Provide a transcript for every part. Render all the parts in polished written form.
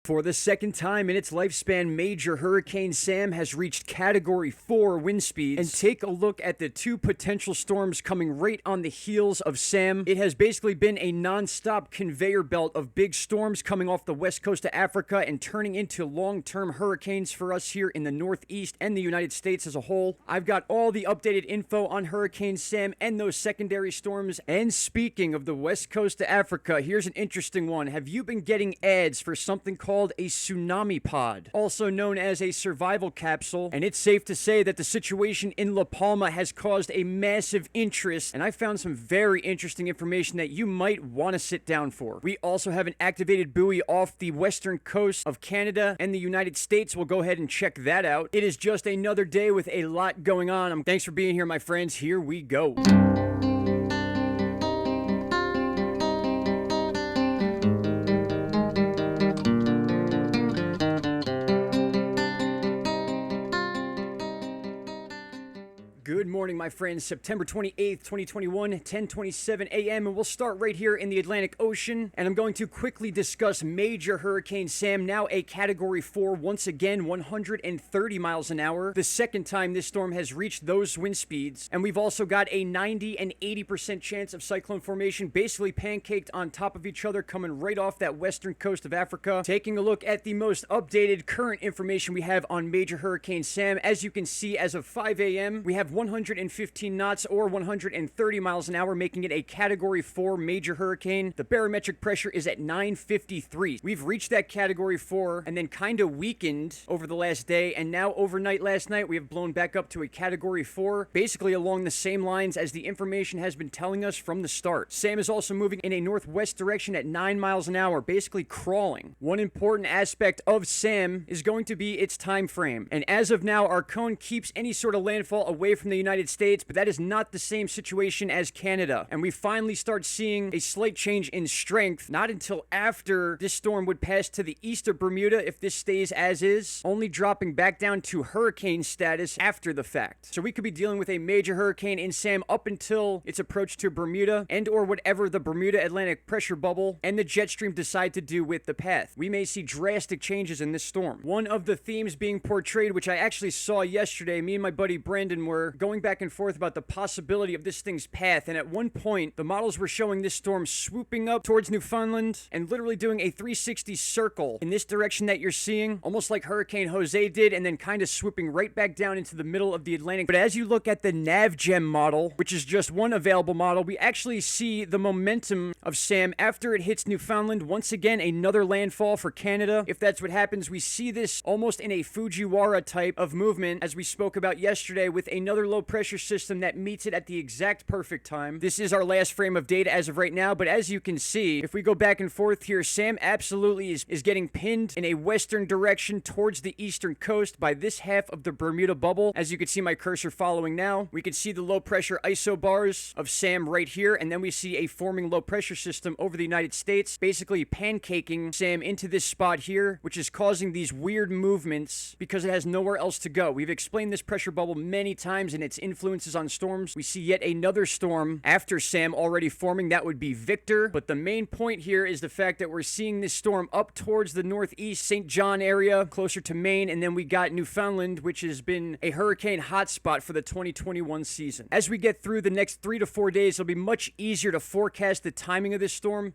For the second time in its lifespan, Major Hurricane Sam has reached Category 4 wind speeds. And take a look at the two potential storms coming right on the heels of Sam. It has basically been a non-stop conveyor belt of big storms coming off the west coast of Africa and turning into long-term hurricanes for us here in the Northeast and the United States as a whole. I've got all the updated info on Hurricane Sam and those secondary storms. And speaking of the west coast of Africa, here's an interesting one. Have you been getting ads for something called a tsunami pod, also known as a survival capsule? And it's safe to say that the situation in La Palma has caused a massive interest, and I found some very interesting information that you might want to sit down for. We also have an activated buoy off the western coast of Canada and the United States. We'll go ahead and check that out. It is just another day with a lot going on. Thanks for being here, my friends. Here we go. Good morning, my friends. September 28th, 2021, 10:27 a.m. And we'll start right here in the Atlantic Ocean. And I'm going to quickly discuss Major Hurricane Sam, now a Category 4, once again, 130 miles an hour. The second time this storm has reached those wind speeds. And we've also got a 90 and 80% chance of cyclone formation, basically pancaked on top of each other, coming right off that western coast of Africa. Taking a look at the most updated current information we have on Major Hurricane Sam. As you can see, as of 5 a.m., we have 115 knots or 130 miles an hour, making it a Category 4 major hurricane. The barometric pressure is at 953. We've reached that Category 4 and then kind of weakened over the last day, and now overnight last night we have blown back up to a Category 4, basically along the same lines as the information has been telling us from the start. Sam is also moving in a northwest direction at 9 miles an hour, basically crawling. One important aspect of Sam is going to be its time frame, and as of now our cone keeps any sort of landfall away from the United States, but that is not the same situation as Canada. And we finally start seeing a slight change in strength, not until after this storm would pass to the east of Bermuda if this stays as is, only dropping back down to hurricane status after the fact. So we could be dealing with a major hurricane in Sam up until its approach to Bermuda and or whatever the Bermuda Atlantic pressure bubble and the jet stream decide to do with the path. We may see drastic changes in this storm. One of the themes being portrayed, which I actually saw yesterday, me and my buddy Brandon were going back and forth about the possibility of this thing's path, and at one point the models were showing this storm swooping up towards Newfoundland and literally doing a 360 circle in this direction that you're seeing, almost like Hurricane Jose did, and then kind of swooping right back down into the middle of the Atlantic. But as you look at the NavGem model, which is just one available model, we actually see the momentum of Sam after it hits Newfoundland. Once again, another landfall for Canada. If that's what happens, we see this almost in a Fujiwara type of movement, as we spoke about yesterday, with another low pressure system that meets it at the exact perfect time. This is our last frame of data as of right now, but as you can see, if we go back and forth here, Sam absolutely is getting pinned in a western direction towards the eastern coast by this half of the Bermuda bubble. As you can see my cursor following now, we can see the low pressure isobars of Sam right here, and then we see a forming low pressure system over the United States, basically pancaking Sam into this spot here, which is causing these weird movements because it has nowhere else to go. We've explained this pressure bubble many times and its influences on storms. We see yet another storm after Sam already forming. That would be Victor. But the main point here is the fact that we're seeing this storm up towards the northeast St. John area, closer to Maine, and then we got Newfoundland, which has been a hurricane hotspot for the 2021 season. As we get through the next 3 to 4 days, it'll be much easier to forecast the timing of this storm.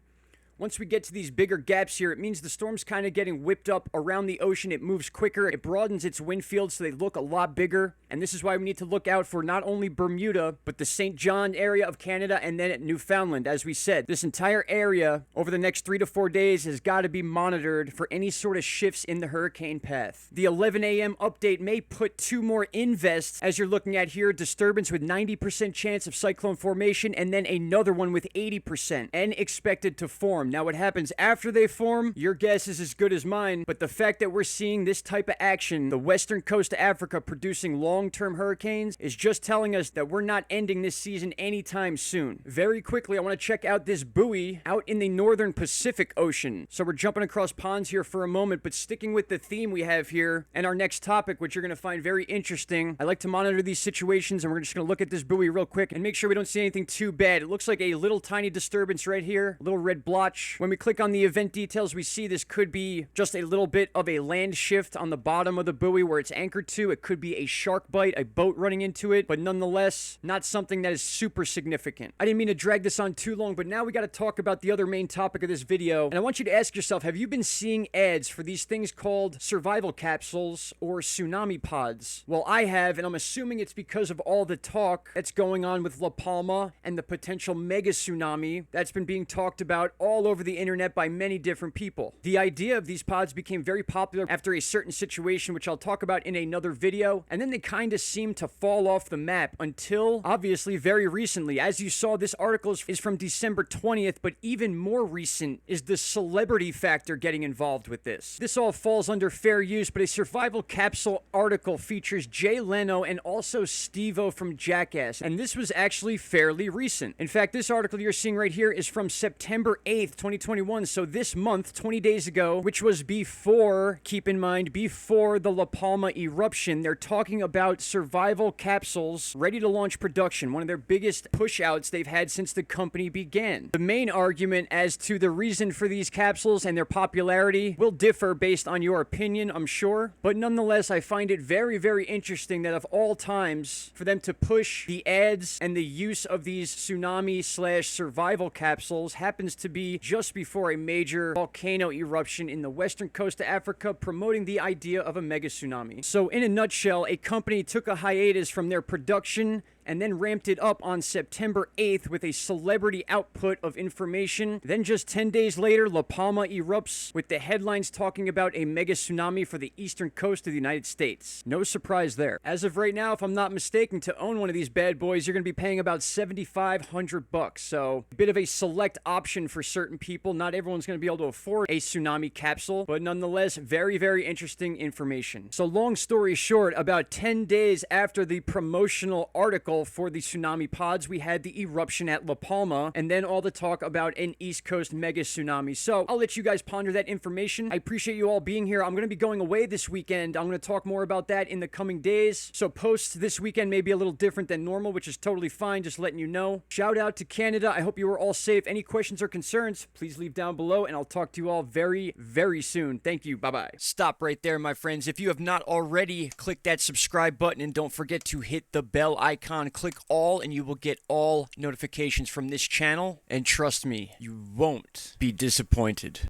Once we get to these bigger gaps here, it means the storm's kind of getting whipped up around the ocean. It moves quicker. It broadens its wind field so they look a lot bigger. And this is why we need to look out for not only Bermuda, but the St. John area of Canada and then at Newfoundland. As we said, this entire area over the next 3 to 4 days has got to be monitored for any sort of shifts in the hurricane path. The 11 a.m. update may put 2 more invests, as you're looking at here, disturbance with 90% chance of cyclone formation, and then another one with 80% and expected to form. Now, what happens after they form, your guess is as good as mine, but the fact that we're seeing this type of action, the western coast of Africa producing long-term hurricanes, is just telling us that we're not ending this season anytime soon. Very quickly, I want to check out this buoy out in the northern Pacific Ocean. So we're jumping across ponds here for a moment, but sticking with the theme we have here and our next topic, which you're going to find very interesting. I like to monitor these situations, and we're just going to look at this buoy real quick and make sure we don't see anything too bad. It looks like a little tiny disturbance right here, a little red blot watch. When we click on the event details, we see this could be just a little bit of a land shift on the bottom of the buoy where it's anchored to. It could be a shark bite, a boat running into it, but nonetheless, not something that is super significant. I didn't mean to drag this on too long, but now we got to talk about the other main topic of this video. And I want you to ask yourself, have you been seeing ads for these things called survival capsules or tsunami pods? Well, I have, and I'm assuming it's because of all the talk that's going on with La Palma and the potential mega tsunami that's been being talked about all over the internet by many different people. The idea of these pods became very popular after a certain situation, which I'll talk about in another video, and then they kind of seemed to fall off the map until, obviously, very recently. As you saw, this article is from December 20th, but even more recent is the celebrity factor getting involved with this. This all falls under fair use, but a survival capsule article features Jay Leno and also Steve-O from Jackass, and this was actually fairly recent. In fact, this article you're seeing right here is from September 8th, 2021, so this month, 20 days ago, which was before, keep in mind, before the La Palma eruption. They're talking about survival capsules ready to launch production, one of their biggest push-outs they've had since the company began. The main argument as to the reason for these capsules and their popularity will differ based on your opinion, I'm sure, but nonetheless, I find it very, very interesting that of all times, for them to push the ads and the use of these tsunami/survival capsules happens to be just before a major volcano eruption in the western coast of Africa, promoting the idea of a mega tsunami. So in a nutshell, a company took a hiatus from their production and then ramped it up on September 8th with a celebrity output of information. Then just 10 days later, La Palma erupts with the headlines talking about a mega tsunami for the eastern coast of the United States. No surprise there. As of right now, if I'm not mistaken, to own one of these bad boys, you're going to be paying about $7,500. So a bit of a select option for certain people. Not everyone's going to be able to afford a tsunami capsule, but nonetheless, very, very interesting information. So long story short, about 10 days after the promotional article for the tsunami pods, we had the eruption at La Palma, and then all the talk about an East Coast mega tsunami. So I'll let you guys ponder that information. I appreciate you all being here. I'm going to be going away this weekend. I'm going to talk more about that in the coming days. So posts this weekend may be a little different than normal, which is totally fine, just letting you know. Shout out to Canada. I hope you were all safe. Any questions or concerns, please leave down below, and I'll talk to you all very, very soon. Thank you. Bye-bye. Stop right there, my friends. If you have not already, click that subscribe button, and don't forget to hit the bell icon. Click all and you will get all notifications from this channel, and trust me, you won't be disappointed.